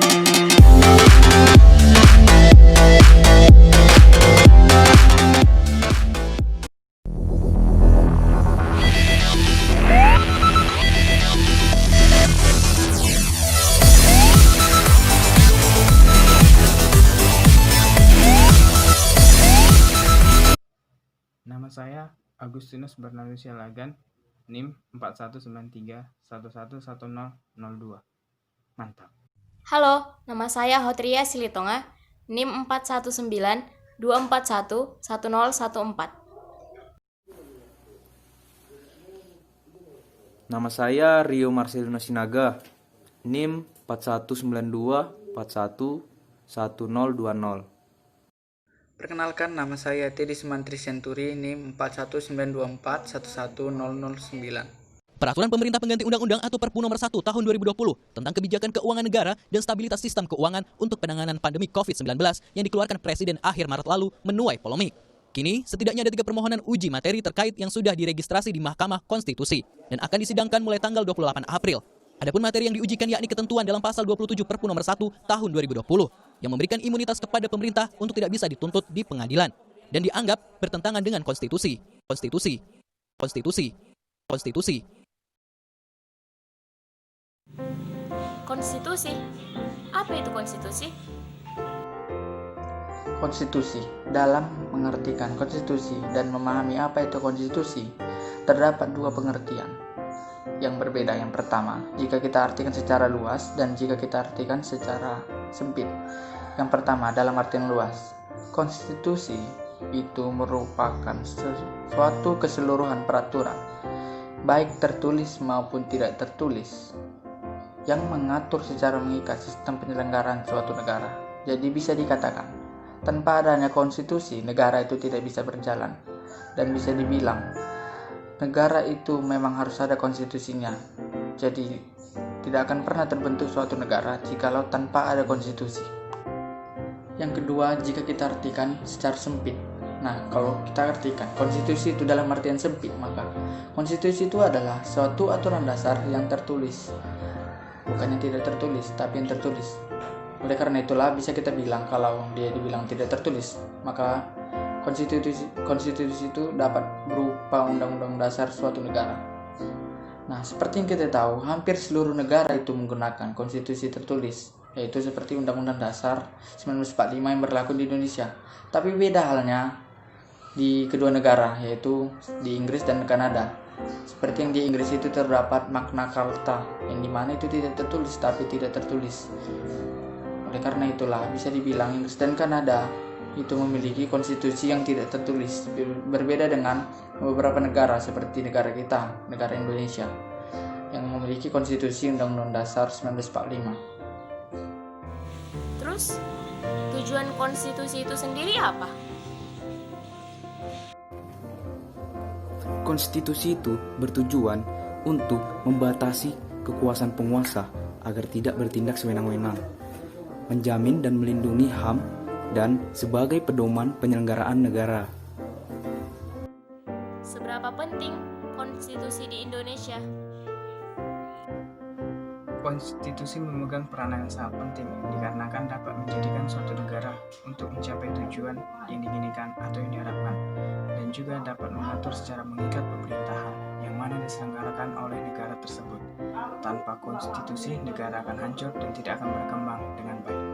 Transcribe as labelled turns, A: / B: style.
A: Nama saya Agustinus Bernardus Sialagan, NIM 4193111002. Mantap.
B: Halo, nama saya Hotria Silitonga, NIM 41924111014.
C: Nama saya Rio Marcelino Sinaga, NIM 4192411020.
D: Perkenalkan, nama saya Teddy Sumantri Senturi, NIM 41924111009.
E: Peraturan Pemerintah Pengganti Undang-Undang atau Perpu Nomor 1 Tahun 2020 tentang Kebijakan Keuangan Negara dan Stabilitas Sistem Keuangan untuk Penanganan Pandemi COVID-19 yang dikeluarkan Presiden akhir Maret lalu menuai polemik. Kini, setidaknya ada 3 permohonan uji materi terkait yang sudah diregistrasi di Mahkamah Konstitusi dan akan disidangkan mulai tanggal 28 April. Adapun materi yang diujikan yakni ketentuan dalam pasal 27 Perpu Nomor 1 Tahun 2020 yang memberikan imunitas kepada pemerintah untuk tidak bisa dituntut di pengadilan dan dianggap bertentangan dengan konstitusi.
B: Konstitusi? Apa itu konstitusi?
D: Konstitusi. Dalam mengartikan konstitusi dan memahami apa itu konstitusi, terdapat 2 pengertian yang berbeda. Yang pertama, jika kita artikan secara luas dan jika kita artikan secara sempit. Yang pertama, dalam artian luas, konstitusi itu merupakan suatu keseluruhan peraturan, baik tertulis maupun tidak tertulis, yang mengatur secara mengikat sistem penyelenggaraan suatu negara. Jadi bisa dikatakan, tanpa adanya konstitusi, negara itu tidak bisa berjalan. Dan bisa dibilang, negara itu memang harus ada konstitusinya. Jadi, tidak akan pernah terbentuk suatu negara jikalau tanpa ada konstitusi. Yang kedua, jika kita artikan secara sempit. Nah, kalau kita artikan konstitusi itu dalam artian sempit, maka konstitusi itu adalah suatu aturan dasar yang tertulis. Bukan yang tidak tertulis, tapi yang tertulis. Oleh karena itulah bisa kita bilang kalau dia dibilang tidak tertulis, maka konstitusi itu dapat berupa undang-undang dasar suatu negara. Nah, seperti yang kita tahu, hampir seluruh negara itu menggunakan konstitusi tertulis, yaitu seperti Undang-Undang Dasar 1945 yang berlaku di Indonesia. Tapi beda halnya di kedua negara, yaitu di Inggris dan Kanada. Seperti yang di Inggris itu terdapat Magna Carta, yang dimana itu tidak tertulis tapi tidak tertulis. Oleh karena itulah bisa dibilang Inggris dan Kanada itu memiliki konstitusi yang tidak tertulis, berbeda dengan beberapa negara seperti negara kita, negara Indonesia, yang memiliki konstitusi Undang-Undang Dasar 1945.
B: Terus, tujuan konstitusi itu sendiri apa?
C: Konstitusi itu bertujuan untuk membatasi kekuasaan penguasa agar tidak bertindak sewenang-wenang, menjamin dan melindungi HAM, dan sebagai pedoman penyelenggaraan negara.
B: Seberapa penting konstitusi di Indonesia?
A: Konstitusi memegang peranan yang sangat penting dikarenakan dapat menjadikan suatu negara untuk mencapai tujuan yang diinginkan atau yang diharapkan, dan juga dapat mengatur secara mengikat pemerintahan yang mana diselenggarakan oleh negara tersebut. Tanpa konstitusi, negara akan hancur dan tidak akan berkembang dengan baik.